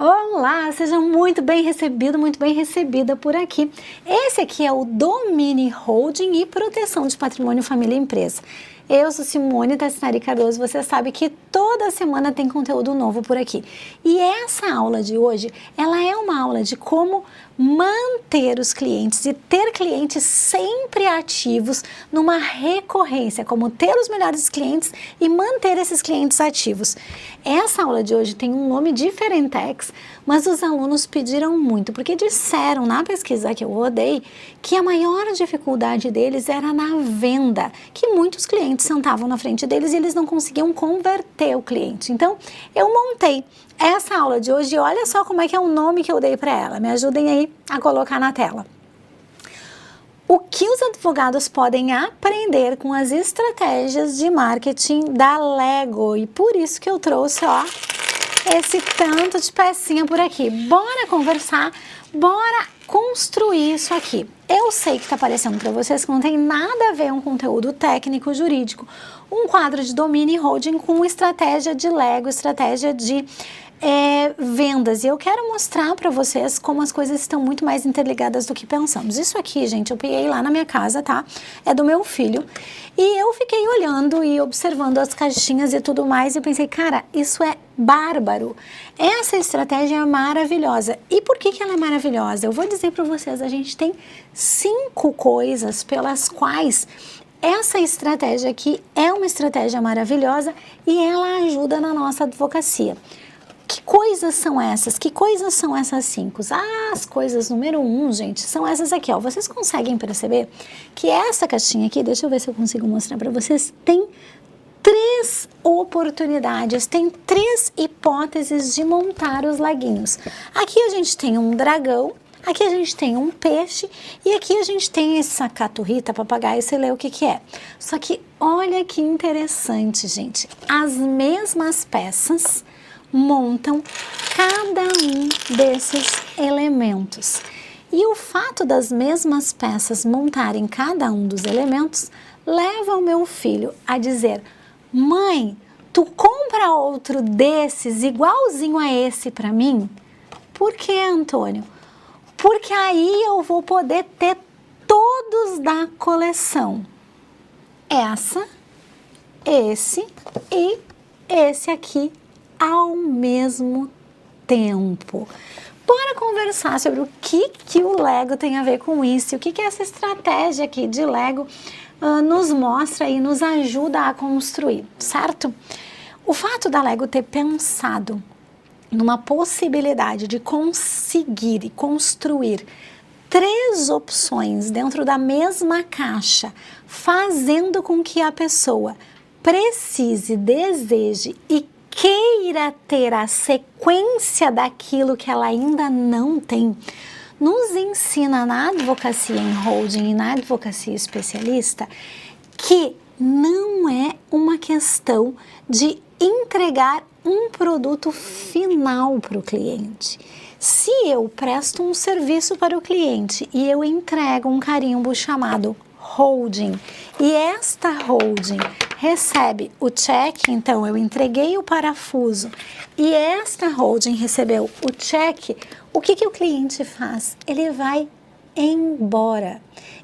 Olá, seja muito bem recebido, muito bem recebida por aqui. Esse aqui é o Domini Holding e Proteção de Patrimônio Família e Empresa. Eu sou Simone Tassinari Cardoso, você sabe que toda semana tem conteúdo novo por aqui. E essa aula de hoje, ela é uma aula de como manter os clientes e ter clientes sempre ativos numa recorrência, como ter os melhores clientes e manter esses clientes ativos. Essa aula de hoje tem um nome diferentex, mas os alunos pediram muito, porque disseram na pesquisa que eu rodei que a maior dificuldade deles era na venda, que muitos clientes sentavam na frente deles e eles não conseguiam converter o cliente. Então, eu montei essa aula de hoje e olha só como é que é o nome que eu dei para ela. Me ajudem aí a colocar na tela. O que os advogados podem aprender com as estratégias de marketing da Lego? E por isso que eu trouxe, ó, esse tanto de pecinha por aqui. Bora conversar, bora construir isso aqui. Eu sei que tá parecendo para vocês que não tem nada a ver um conteúdo técnico jurídico, um quadro de domínio e holding com estratégia de Lego, estratégia de vendas. E eu quero mostrar para vocês como as coisas estão muito mais interligadas do que pensamos. Isso aqui, gente, eu peguei lá na minha casa, tá? É do meu filho. E eu fiquei olhando e observando as caixinhas e tudo mais e pensei, cara, isso é bárbaro. Essa estratégia é maravilhosa. E por que ela é maravilhosa? Eu vou dizer para vocês, a gente tem 5 coisas pelas quais essa estratégia aqui é uma estratégia maravilhosa e ela ajuda na nossa advocacia. Que coisas são essas? Que coisas são essas 5? As coisas número 1, gente, são essas aqui, ó. Vocês conseguem perceber que essa caixinha aqui, deixa eu ver se eu consigo mostrar para vocês, tem 3 oportunidades, tem 3 hipóteses de montar os leguinhos. Aqui a gente tem um dragão, aqui a gente tem um peixe e aqui a gente tem essa caturrita, papagaio, sei lá o que que é. Só que olha que interessante, gente, as mesmas peças montam cada um desses elementos. E o fato das mesmas peças montarem cada um dos elementos leva o meu filho a dizer: mãe, tu compra outro desses igualzinho a esse para mim? Por que, Antônio? Porque aí eu vou poder ter todos da coleção. Essa, esse e esse aqui ao mesmo tempo. Bora conversar sobre o que o Lego tem a ver com isso, o que essa estratégia aqui de Lego nos mostra e nos ajuda a construir, certo? O fato da Lego ter pensado numa possibilidade de conseguir e construir 3 opções dentro da mesma caixa, fazendo com que a pessoa precise, deseje e queira ter a sequência daquilo que ela ainda não tem, nos ensina na advocacia em holding e na advocacia especialista que não é uma questão de entregar um produto final para o cliente. Se eu presto um serviço para o cliente e eu entrego um carimbo chamado holding e esta holding recebe o cheque, então eu entreguei o parafuso e esta holding recebeu o cheque, o que o cliente faz? Ele vai embora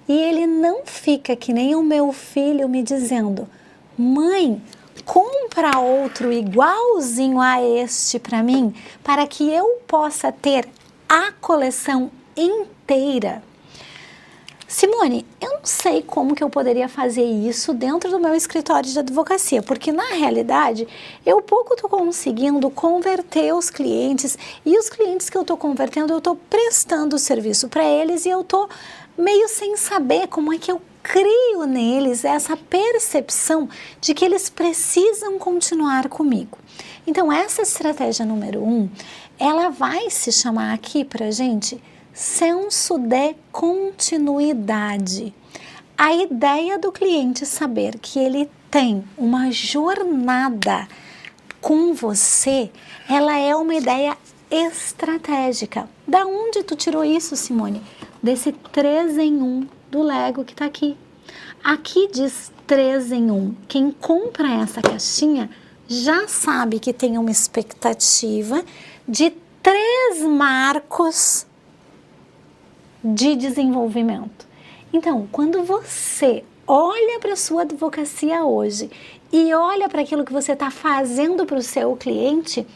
e ele não fica que nem o meu filho me dizendo: mãe, compra outro igualzinho a este para mim, para que eu possa ter a coleção inteira. Simone, eu não sei como que eu poderia fazer isso dentro do meu escritório de advocacia, porque na realidade eu pouco estou conseguindo converter os clientes e os clientes que eu estou convertendo eu estou prestando serviço para eles e eu estou meio sem saber como é que eu crio neles essa percepção de que eles precisam continuar comigo. Então essa estratégia número 1, ela vai se chamar aqui para gente senso de continuidade. A ideia do cliente saber que ele tem uma jornada com você, ela é uma ideia estratégica. Da onde tu tirou isso, Simone? Desse 3 em 1 do Lego que está aqui. Aqui diz 3 em 1. Quem compra essa caixinha já sabe que tem uma expectativa de 3 marcos de desenvolvimento. Então, quando você olha para a sua advocacia hoje e olha para aquilo que você está fazendo para o seu cliente,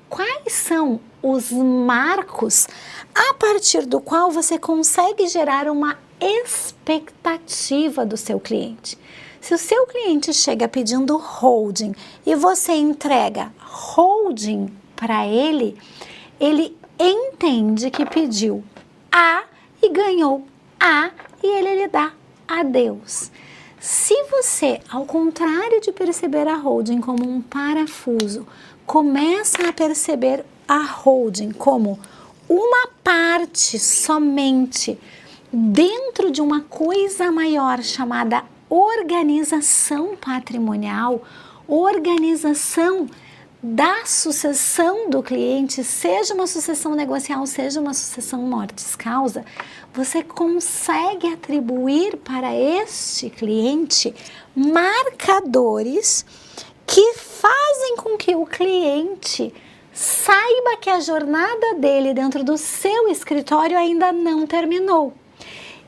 quais são os marcos a partir do qual você consegue gerar uma expectativa do seu cliente? Se o seu cliente chega pedindo holding e você entrega holding para ele, ele entende que pediu A e ganhou A e ele lhe dá adeus. Se você, ao contrário de perceber a holding como um parafuso, começa a perceber a holding como uma parte somente dentro de uma coisa maior chamada organização patrimonial, organização da sucessão do cliente, seja uma sucessão negocial, seja uma sucessão mortis causa, você consegue atribuir para este cliente marcadores que fazem com que o cliente saiba que a jornada dele dentro do seu escritório ainda não terminou.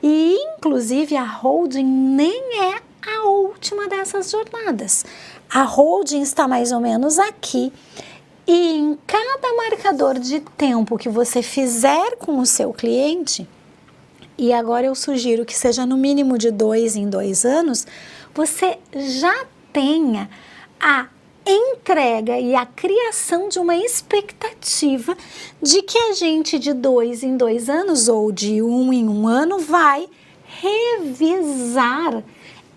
E, inclusive, a holding nem é a última dessas jornadas. A holding está mais ou menos aqui e em cada marcador de tempo que você fizer com o seu cliente, e agora eu sugiro que seja no mínimo de 2 em 2 anos, você já tenha a entrega e a criação de uma expectativa de que a gente de 2 em 2 anos ou de 1 em 1 ano vai revisar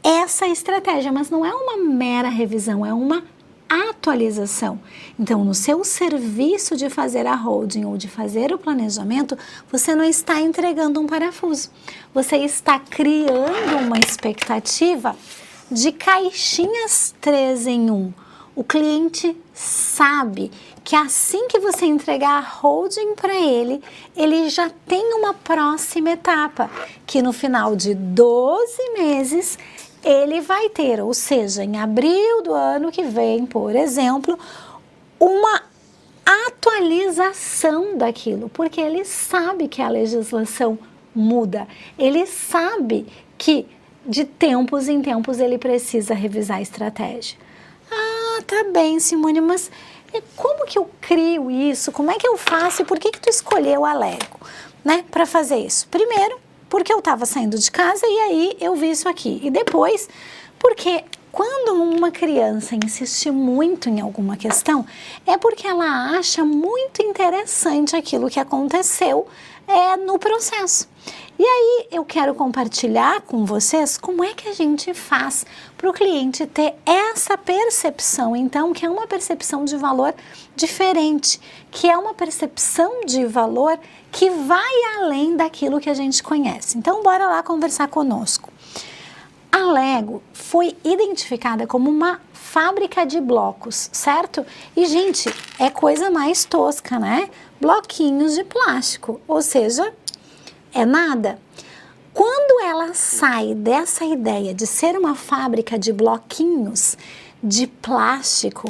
essa estratégia, mas não é uma mera revisão, é uma atualização. Então, no seu serviço de fazer a holding ou de fazer o planejamento, você não está entregando um parafuso, você está criando uma expectativa de caixinhas 3 em 1. O cliente sabe que assim que você entregar a holding para ele, ele já tem uma próxima etapa, que no final de 12 meses ele vai ter, ou seja, em abril do ano que vem, por exemplo, uma atualização daquilo, porque ele sabe que a legislação muda, ele sabe que de tempos em tempos ele precisa revisar a estratégia. Ah, tá bem, Simone, mas como que eu crio isso? Como é que eu faço? E por que tu escolheu a Lego, né, para fazer isso? Primeiro, porque eu estava saindo de casa e aí eu vi isso aqui. E depois, porque quando uma criança insiste muito em alguma questão, é porque ela acha muito interessante aquilo que aconteceu no processo. E aí eu quero compartilhar com vocês como é que a gente faz para o cliente ter essa percepção, então, que é uma percepção de valor diferente, que é uma percepção de valor que vai além daquilo que a gente conhece. Então, bora lá conversar conosco. A Lego foi identificada como uma fábrica de blocos, certo? E, gente, é coisa mais tosca, né? Bloquinhos de plástico, ou seja, é nada. Quando ela sai dessa ideia de ser uma fábrica de bloquinhos de plástico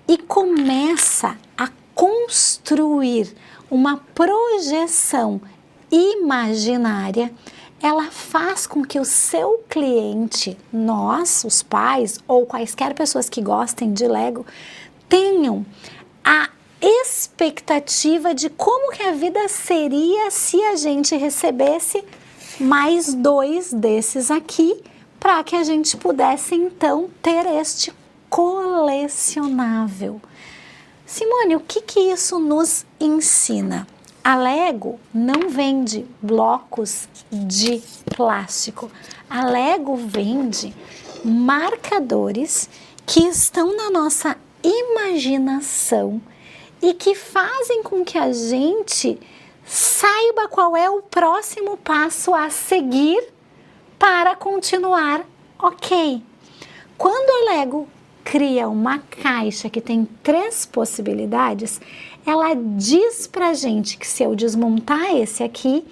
e começa a construir uma projeção imaginária, ela faz com que o seu cliente, nós, os pais ou quaisquer pessoas que gostem de Lego, tenham a expectativa de como que a vida seria se a gente recebesse mais 2 desses aqui, para que a gente pudesse então ter este colecionável. Simone, o que isso nos ensina? A Lego não vende blocos de plástico. A Lego vende marcadores que estão na nossa imaginação e que fazem com que a gente saiba qual é o próximo passo a seguir para continuar ok. Quando a Lego cria uma caixa que tem 3 possibilidades, ela diz pra gente que se eu desmontar esse aqui,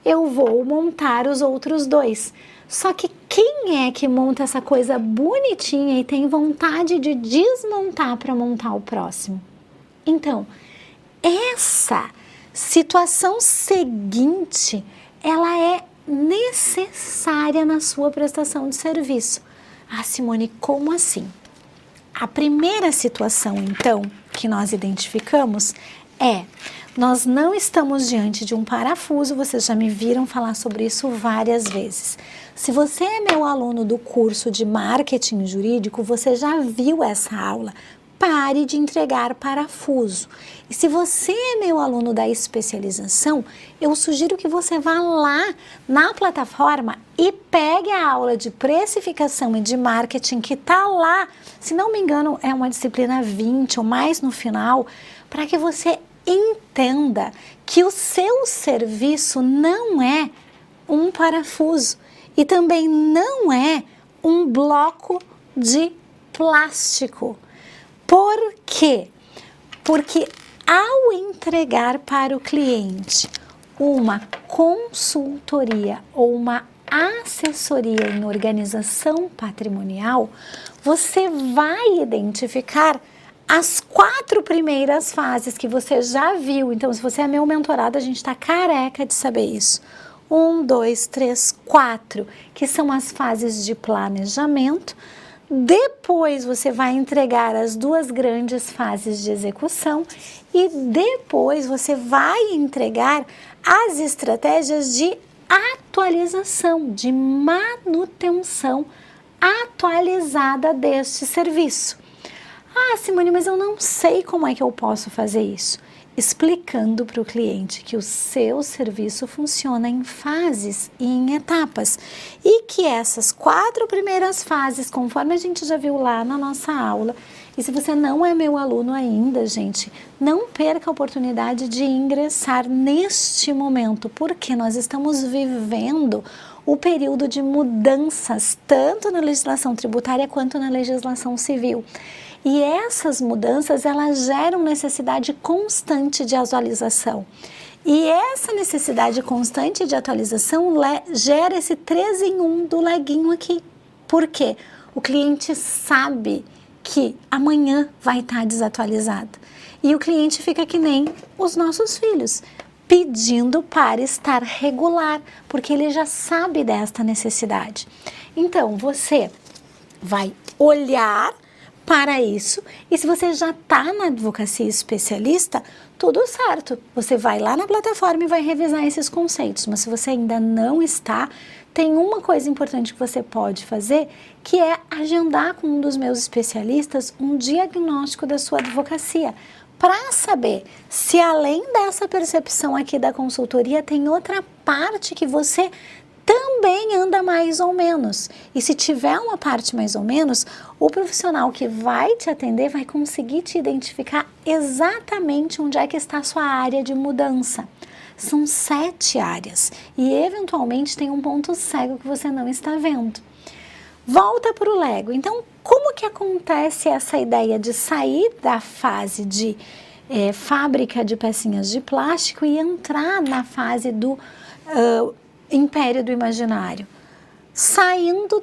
eu vou montar os outros 2. Só que quem é que monta essa coisa bonitinha e tem vontade de desmontar para montar o próximo? Então, essa situação seguinte, ela é necessária na sua prestação de serviço. Ah, Simone, como assim? A primeira situação, então, que nós identificamos nós não estamos diante de um parafuso, vocês já me viram falar sobre isso várias vezes. Se você é meu aluno do curso de marketing jurídico, você já viu essa aula. Pare de entregar parafuso. E se você é meu aluno da especialização, eu sugiro que você vá lá na plataforma e pegue a aula de precificação e de marketing que está lá. Se não me engano, é uma disciplina 20 ou mais no final, para que você entenda que o seu serviço não é um parafuso e também não é um bloco de plástico. Por quê? Porque ao entregar para o cliente uma consultoria ou uma assessoria em organização patrimonial, você vai identificar as 4 primeiras fases que você já viu. Então, se você é meu mentorado, a gente está careca de saber isso. 1, 2, 3, 4, que são as fases de planejamento. Depois você vai entregar as 2 grandes fases de execução e depois você vai entregar as estratégias de atualização, de manutenção atualizada deste serviço. Ah, Simone, mas eu não sei como é que eu posso fazer isso. Explicando para o cliente que o seu serviço funciona em fases e em etapas e que essas 4 primeiras fases, conforme a gente já viu lá na nossa aula, e se você não é meu aluno ainda, gente, não perca a oportunidade de ingressar neste momento, porque nós estamos vivendo o período de mudanças, tanto na legislação tributária quanto na legislação civil. E essas mudanças, elas geram necessidade constante de atualização. E essa necessidade constante de atualização gera esse 3 em 1 do leguinho aqui. Por quê? O cliente sabe que amanhã vai estar desatualizado. E o cliente fica que nem os nossos filhos, pedindo para estar regular, porque ele já sabe desta necessidade. Então, você vai olhar para isso, e se você já está na advocacia especialista, tudo certo, você vai lá na plataforma e vai revisar esses conceitos, mas se você ainda não está, tem uma coisa importante que você pode fazer, que é agendar com um dos meus especialistas um diagnóstico da sua advocacia, para saber se além dessa percepção aqui da consultoria, tem outra parte que você também anda mais ou menos. E se tiver uma parte mais ou menos, o profissional que vai te atender vai conseguir te identificar exatamente onde é que está a sua área de mudança. São 7 áreas e eventualmente tem um ponto cego que você não está vendo. Volta para o Lego. Então, como que acontece essa ideia de sair da fase de fábrica de pecinhas de plástico e entrar na fase do império do imaginário, saindo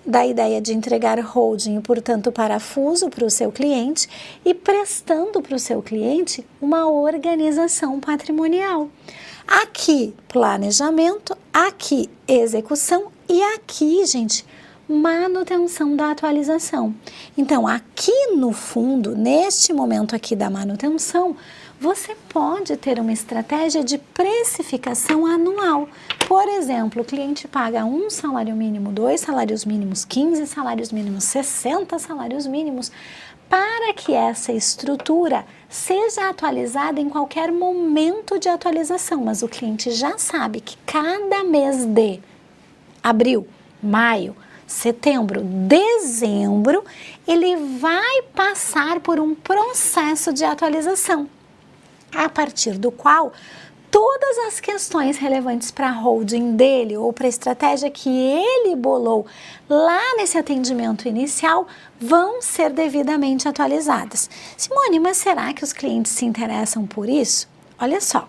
da ideia de entregar holding e, portanto, parafuso para o seu cliente e prestando para o seu cliente uma organização patrimonial. Aqui, planejamento, aqui, execução e aqui, gente, manutenção da atualização. Então, aqui no fundo, neste momento aqui da manutenção, você pode ter uma estratégia de precificação anual. Por exemplo, o cliente paga 1 salário mínimo, 2 salários mínimos, 15 salários mínimos, 60 salários mínimos, para que essa estrutura seja atualizada em qualquer momento de atualização. Mas o cliente já sabe que cada mês de abril, maio, setembro, dezembro, ele vai passar por um processo de atualização, a partir do qual todas as questões relevantes para a holding dele ou para a estratégia que ele bolou lá nesse atendimento inicial vão ser devidamente atualizadas. Simone, mas será que os clientes se interessam por isso? Olha só,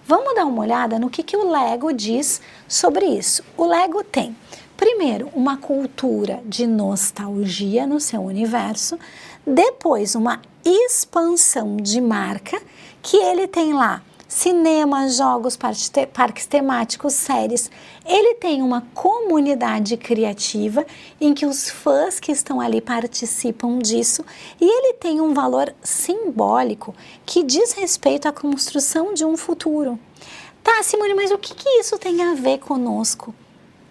vamos dar uma olhada no que o Lego diz sobre isso. O Lego tem, primeiro, uma cultura de nostalgia no seu universo, depois uma expansão de marca, que ele tem lá cinema, jogos, parques temáticos, séries. Ele tem uma comunidade criativa em que os fãs que estão ali participam disso e ele tem um valor simbólico que diz respeito à construção de um futuro. Tá, Simone, mas o que isso tem a ver conosco?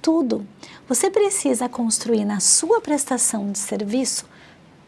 Tudo. Você precisa construir na sua prestação de serviço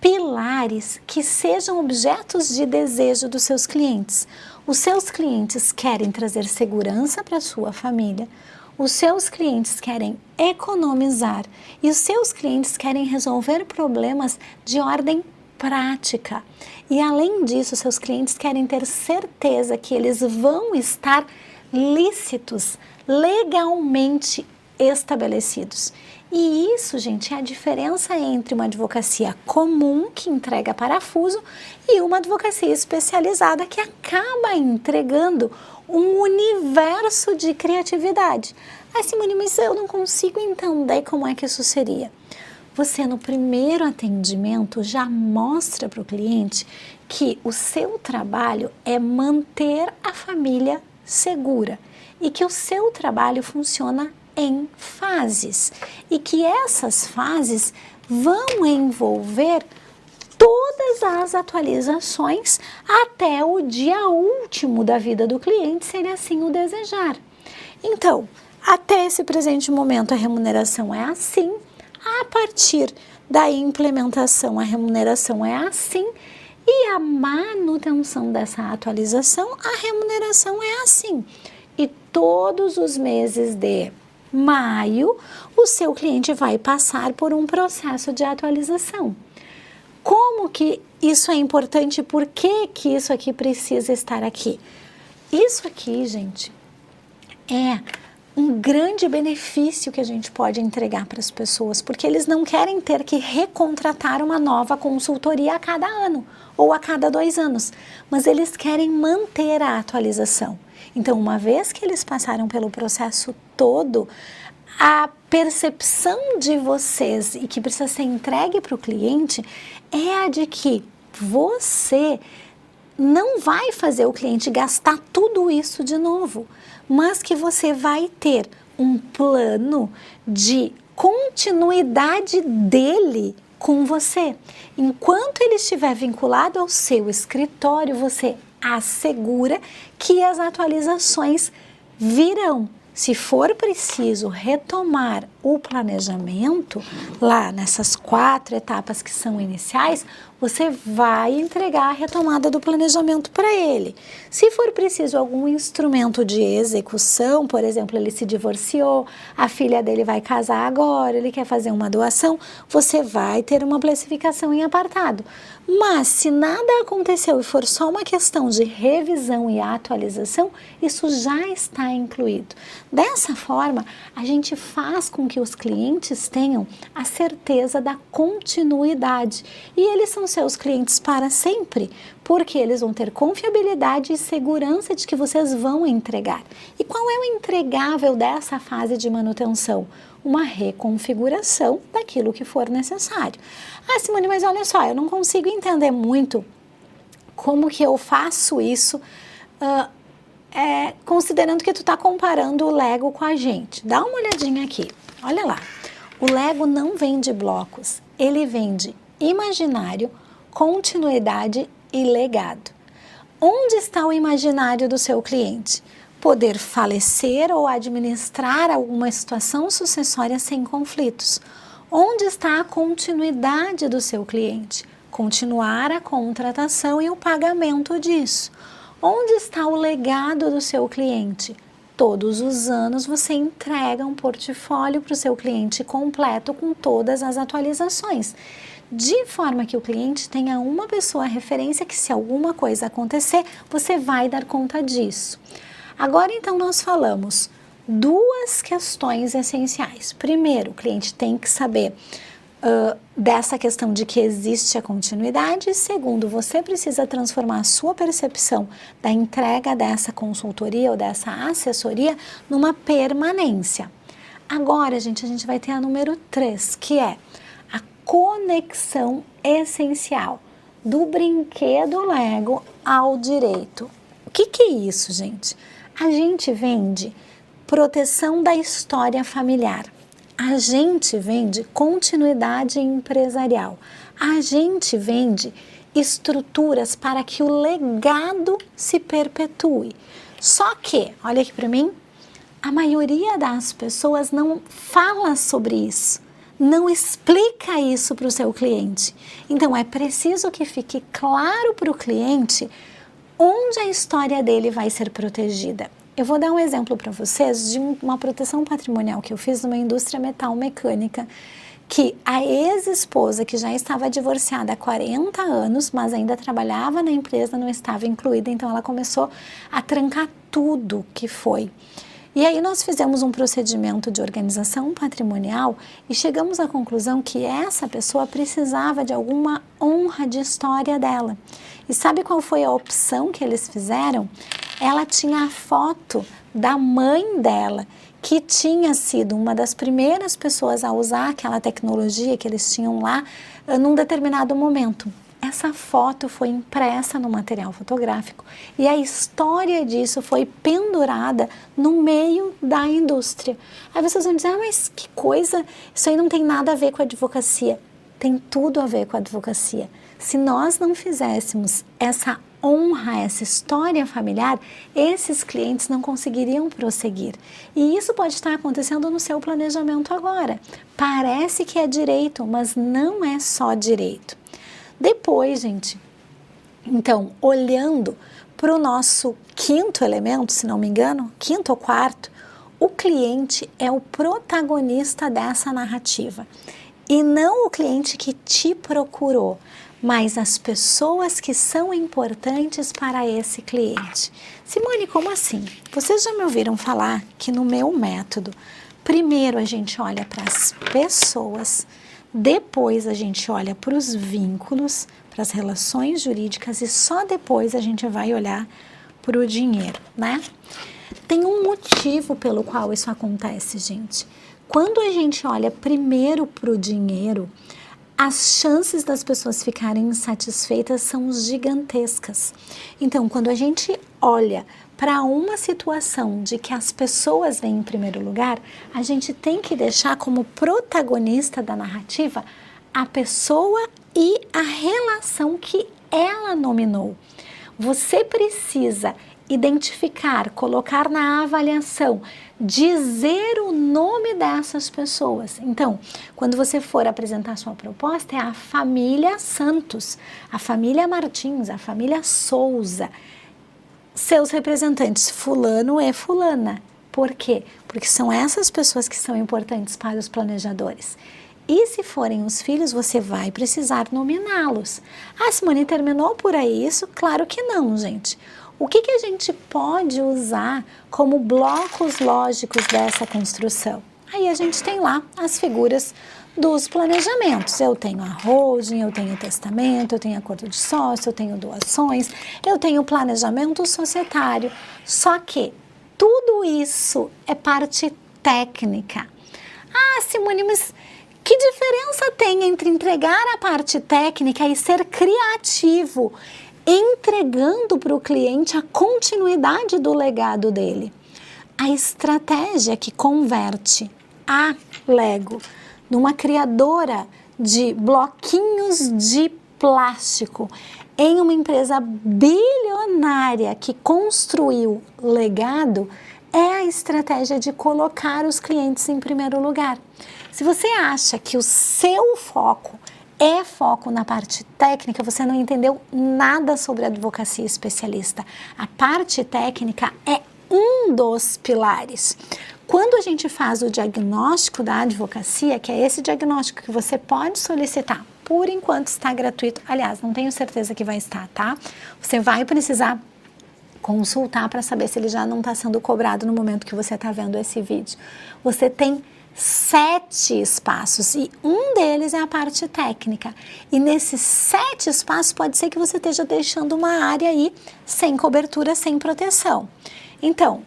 pilares que sejam objetos de desejo dos seus clientes. Os seus clientes querem trazer segurança para a sua família, os seus clientes querem economizar e os seus clientes querem resolver problemas de ordem prática. E além disso, seus clientes querem ter certeza que eles vão estar lícitos, legalmente estabelecidos. E isso, gente, é a diferença entre uma advocacia comum, que entrega parafuso, e uma advocacia especializada, que acaba entregando um universo de criatividade. Ah, Simone, mas eu não consigo entender como é que isso seria. Você, no primeiro atendimento, já mostra para o cliente que o seu trabalho é manter a família segura e que o seu trabalho funciona em fases e que essas fases vão envolver todas as atualizações até o dia último da vida do cliente, se ele assim o desejar. Então, até esse presente momento a remuneração é assim, a partir da implementação a remuneração é assim e a manutenção dessa atualização, a remuneração é assim. E todos os meses de maio, o seu cliente vai passar por um processo de atualização. Como que isso é importante? Por que que isso aqui precisa estar aqui? Isso aqui, gente, é um grande benefício que a gente pode entregar para as pessoas, porque eles não querem ter que recontratar uma nova consultoria a cada ano ou a cada 2 anos, mas eles querem manter a atualização. Então, uma vez que eles passaram pelo processo todo, a percepção de vocês e que precisa ser entregue para o cliente é a de que você não vai fazer o cliente gastar tudo isso de novo, mas que você vai ter um plano de continuidade dele com você. Enquanto ele estiver vinculado ao seu escritório, você assegura que as atualizações virão. Se for preciso retomar o planejamento, lá nessas 4 etapas que são iniciais, você vai entregar a retomada do planejamento para ele. Se for preciso algum instrumento de execução, por exemplo, ele se divorciou, a filha dele vai casar agora, ele quer fazer uma doação, você vai ter uma precificação em apartado. Mas se nada aconteceu e for só uma questão de revisão e atualização, isso já está incluído. Dessa forma, a gente faz com que os clientes tenham a certeza da continuidade e eles são seus clientes para sempre, porque eles vão ter confiabilidade e segurança de que vocês vão entregar. E qual é o entregável dessa fase de manutenção? Uma reconfiguração daquilo que for necessário. Ah, Simone, mas olha só, eu não consigo entender muito como que eu faço isso, considerando que tu está comparando o Lego com a gente. Dá uma olhadinha aqui, olha lá. O Lego não vende blocos, ele vende imaginário, continuidade e legado. Onde está o imaginário do seu cliente? Poder falecer ou administrar alguma situação sucessória sem conflitos. Onde está a continuidade do seu cliente? Continuar a contratação e o pagamento disso. Onde está o legado do seu cliente? Todos os anos você entrega um portfólio para o seu cliente completo com todas as atualizações, de forma que o cliente tenha uma pessoa referência que, se alguma coisa acontecer, você vai dar conta disso. Agora, então, nós falamos 2 questões essenciais. Primeiro, o cliente tem que saber dessa questão de que existe a continuidade. Segundo, você precisa transformar a sua percepção da entrega dessa consultoria ou dessa assessoria numa permanência. Agora, gente, a gente vai ter a número 3, que é a conexão essencial do brinquedo Lego ao direito que é isso, gente? A gente vende proteção da história familiar. A gente vende continuidade empresarial. A gente vende estruturas para que o legado se perpetue. Só que, olha aqui para mim, a maioria das pessoas não fala sobre isso, não explica isso para o seu cliente. Então, é preciso que fique claro para o cliente onde a história dele vai ser protegida. Eu vou dar um exemplo para vocês de uma proteção patrimonial que eu fiz numa indústria metal mecânica, que a ex-esposa, que já estava divorciada há 40 anos, mas ainda trabalhava na empresa, não estava incluída, então ela começou a trancar tudo que foi. E aí nós fizemos um procedimento de organização patrimonial e chegamos à conclusão que essa pessoa precisava de alguma honra de história dela. E sabe qual foi a opção que eles fizeram? Ela tinha a foto da mãe dela, que tinha sido uma das primeiras pessoas a usar aquela tecnologia que eles tinham lá num determinado momento. Essa foto foi impressa no material fotográfico e a história disso foi pendurada no meio da indústria. Aí vocês vão dizer, mas que coisa, isso aí não tem nada a ver com a advocacia. Tem tudo a ver com a advocacia. Se nós não fizéssemos essa honra, essa história familiar, esses clientes não conseguiriam prosseguir. E isso pode estar acontecendo no seu planejamento agora. Parece que é direito, mas não é só direito. Depois, gente, então, olhando para o nosso quinto elemento, se não me engano, quinto ou quarto, o cliente é o protagonista dessa narrativa. E não o cliente que te procurou, mas as pessoas que são importantes para esse cliente. Simone, como assim? Vocês já me ouviram falar que no meu método, primeiro a gente olha para as pessoas, depois a gente olha para os vínculos, para as relações jurídicas e só depois a gente vai olhar para o dinheiro, né? Tem um motivo pelo qual isso acontece, gente. Quando a gente olha primeiro para o dinheiro, as chances das pessoas ficarem insatisfeitas são gigantescas. Então, quando a gente olha para uma situação de que as pessoas vêm em primeiro lugar, a gente tem que deixar como protagonista da narrativa a pessoa e a relação que ela nominou. Você precisa identificar, colocar na avaliação, dizer o nome dessas pessoas. Então, quando você for apresentar sua proposta, é a família Santos, a família Martins, a família Souza, seus representantes, fulano e fulana. Por quê? Porque são essas pessoas que são importantes para os planejadores. E se forem os filhos, você vai precisar nominá-los. Ah, Simone, terminou por aí isso? Claro que não, gente. O que a gente pode usar como blocos lógicos dessa construção? Aí a gente tem lá as figuras dos planejamentos. Eu tenho a holding, eu tenho testamento, eu tenho acordo de sócio, eu tenho doações, eu tenho planejamento societário. Só que tudo isso é parte técnica. Ah, Simone, mas que diferença tem entre entregar a parte técnica e ser criativo, entregando para o cliente a continuidade do legado dele? A estratégia que converte a Lego numa criadora de bloquinhos de plástico em uma empresa bilionária que construiu legado é a estratégia de colocar os clientes em primeiro lugar. Se você acha que o seu foco é foco na parte técnica, você não entendeu nada sobre advocacia especialista. A parte técnica é um dos pilares. Quando a gente faz o diagnóstico da advocacia, que é esse diagnóstico que você pode solicitar, por enquanto está gratuito, aliás, não tenho certeza que vai estar, tá? Você vai precisar consultar para saber se ele já não está sendo cobrado no momento que você está vendo esse vídeo. Você tem 7 espaços e um deles é a parte técnica. E nesses 7 espaços pode ser que você esteja deixando uma área aí sem cobertura, sem proteção. Então,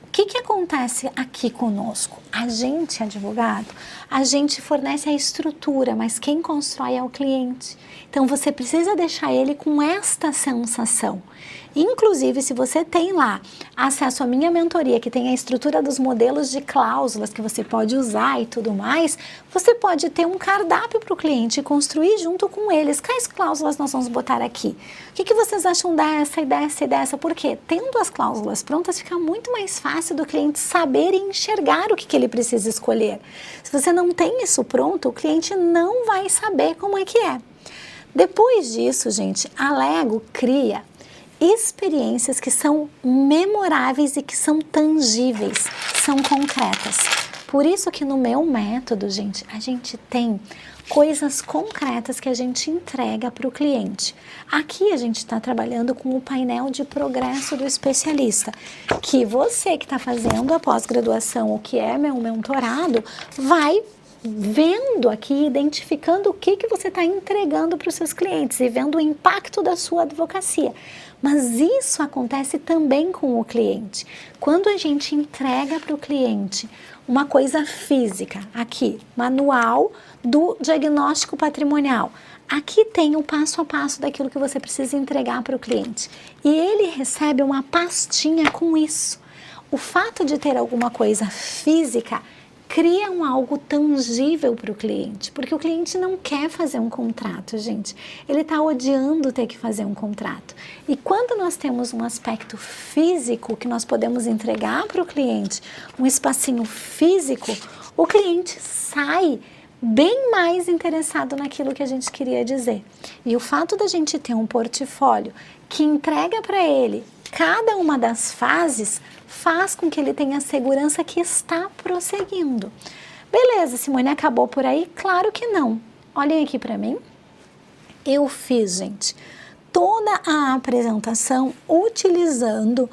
o que acontece aqui conosco? A gente, advogado, a gente fornece a estrutura, mas quem constrói é o cliente. Então, você precisa deixar ele com esta sensação. Inclusive, se você tem lá acesso à minha mentoria, que tem a estrutura dos modelos de cláusulas que você pode usar e tudo mais, você pode ter um cardápio para o cliente e construir junto com eles. Quais cláusulas nós vamos botar aqui? O que vocês acham dessa e dessa e dessa? Porque tendo as cláusulas prontas, fica muito mais fácil do cliente saber e enxergar o que ele precisa escolher. Se você não tem isso pronto, o cliente não vai saber como é que é. Depois disso, gente, a Lego cria experiências que são memoráveis e que são tangíveis, são concretas. Por isso que no meu método, gente, a gente tem coisas concretas que a gente entrega para o cliente. Aqui a gente está trabalhando com o painel de progresso do especialista, que você que está fazendo a pós-graduação, o que é meu mentorado, vai vendo aqui, identificando o que você está entregando para os seus clientes e vendo o impacto da sua advocacia. Mas isso acontece também com o cliente. Quando a gente entrega para o cliente uma coisa física, aqui, manual do diagnóstico patrimonial, aqui tem o passo a passo daquilo que você precisa entregar para o cliente. E ele recebe uma pastinha com isso. O fato de ter alguma coisa física cria algo tangível para o cliente, porque o cliente não quer fazer um contrato, gente. Ele está odiando ter que fazer um contrato. E quando nós temos um aspecto físico que nós podemos entregar para o cliente, um espacinho físico, o cliente sai bem mais interessado naquilo que a gente queria dizer. E o fato da gente ter um portfólio que entrega para ele cada uma das fases faz com que ele tenha segurança que está prosseguindo. Beleza, Simone, acabou por aí? Claro que não. Olhem aqui para mim. Eu fiz, gente, toda a apresentação utilizando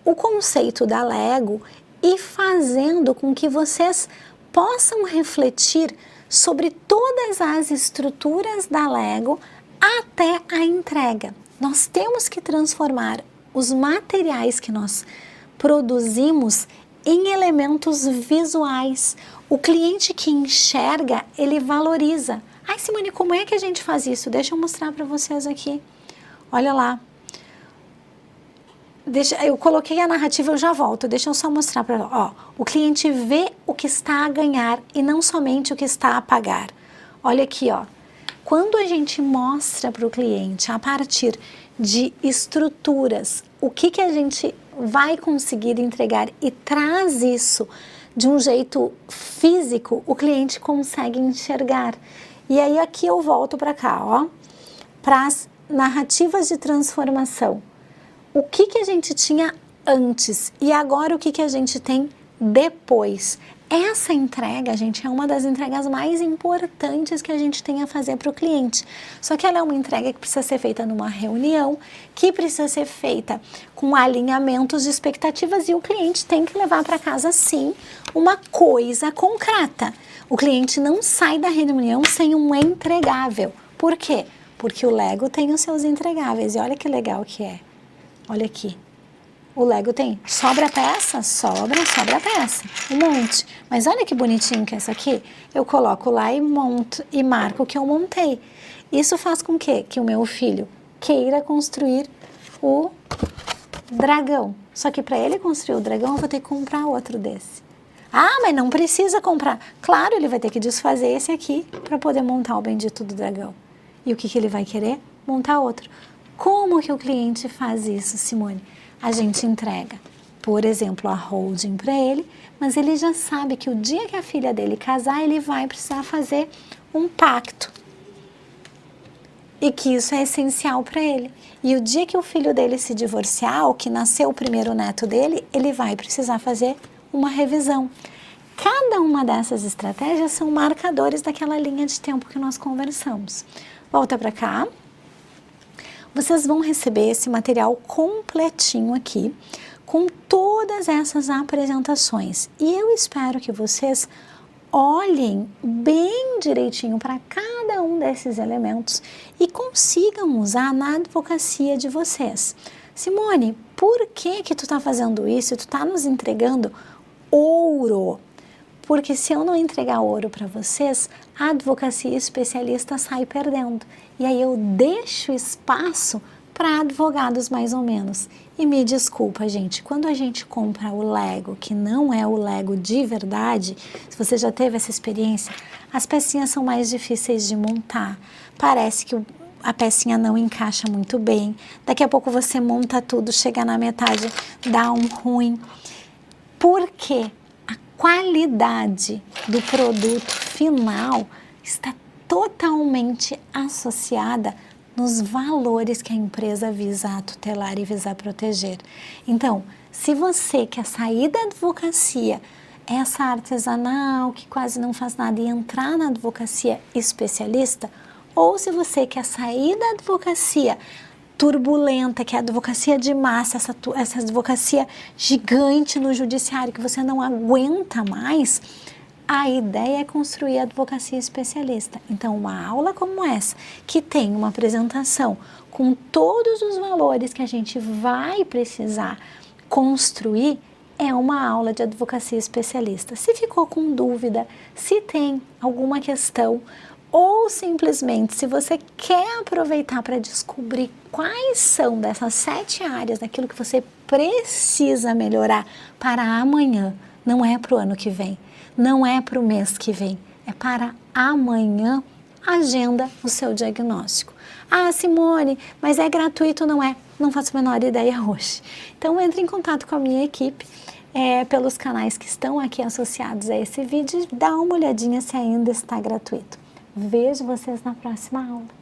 o conceito da Lego e fazendo com que vocês possam refletir sobre todas as estruturas da Lego até a entrega. Nós temos que transformar os materiais que nós produzimos em elementos visuais. O cliente que enxerga, ele valoriza. Ai, Simone, como é que a gente faz isso? Deixa eu mostrar para vocês aqui. Olha lá. Eu coloquei a narrativa, eu já volto. Deixa eu só mostrar para... Ó, o cliente vê o que está a ganhar e não somente o que está a pagar. Olha aqui, ó. Quando a gente mostra para o cliente a partir de estruturas, o que a gente vai conseguir entregar e traz isso de um jeito físico, o cliente consegue enxergar. E aí aqui eu volto para cá, ó, para as narrativas de transformação. O que a gente tinha antes e agora o que a gente tem depois. Essa entrega, gente, é uma das entregas mais importantes que a gente tem a fazer para o cliente. Só que ela é uma entrega que precisa ser feita numa reunião, que precisa ser feita com alinhamentos de expectativas e o cliente tem que levar para casa, sim, uma coisa concreta. O cliente não sai da reunião sem um entregável. Por quê? Porque o Lego tem os seus entregáveis. E olha que legal que é. Olha aqui. O Lego tem sobra peça, sobra peça, um monte. Mas olha que bonitinho que é essa aqui. Eu coloco lá e monto e marco que eu montei. Isso faz com que o meu filho queira construir o dragão. Só que para ele construir o dragão, eu vou ter que comprar outro desse. Ah, mas não precisa comprar. Claro, ele vai ter que desfazer esse aqui para poder montar o bendito do dragão. E o que ele vai querer? Montar outro. Como que o cliente faz isso, Simone? A gente entrega, por exemplo, a holding para ele, mas ele já sabe que o dia que a filha dele casar, ele vai precisar fazer um pacto. E que isso é essencial para ele. E o dia que o filho dele se divorciar, ou que nasceu o primeiro neto dele, ele vai precisar fazer uma revisão. Cada uma dessas estratégias são marcadores daquela linha de tempo que nós conversamos. Volta para cá. Vocês vão receber esse material completinho aqui, com todas essas apresentações. E eu espero que vocês olhem bem direitinho para cada um desses elementos e consigam usar na advocacia de vocês. Simone, por que tu está fazendo isso? Tu está nos entregando ouro. Porque se eu não entregar ouro para vocês, a advocacia especialista sai perdendo. E aí eu deixo espaço para advogados mais ou menos. E me desculpa, gente, quando a gente compra o Lego, que não é o Lego de verdade, se você já teve essa experiência, as pecinhas são mais difíceis de montar. Parece que a pecinha não encaixa muito bem. Daqui a pouco você monta tudo, chega na metade, dá um ruim. Porque a qualidade do produto final está totalmente associada nos valores que a empresa visa tutelar e visa proteger. Então, se você quer sair da advocacia, essa artesanal que quase não faz nada, e entrar na advocacia especialista, ou se você quer sair da advocacia turbulenta, que é a advocacia de massa, essa advocacia gigante no judiciário que você não aguenta mais, a ideia é construir a advocacia especialista. Então, uma aula como essa, que tem uma apresentação com todos os valores que a gente vai precisar construir, é uma aula de advocacia especialista. Se ficou com dúvida, se tem alguma questão, ou simplesmente se você quer aproveitar para descobrir quais são dessas 7 áreas daquilo que você precisa melhorar para amanhã, não é para o ano que vem, não é para o mês que vem, é para amanhã, agenda o seu diagnóstico. Ah, Simone, mas é gratuito, não é? Não faço a menor ideia hoje. Então, entre em contato com a minha equipe pelos canais que estão aqui associados a esse vídeo e dá uma olhadinha se ainda está gratuito. Vejo vocês na próxima aula.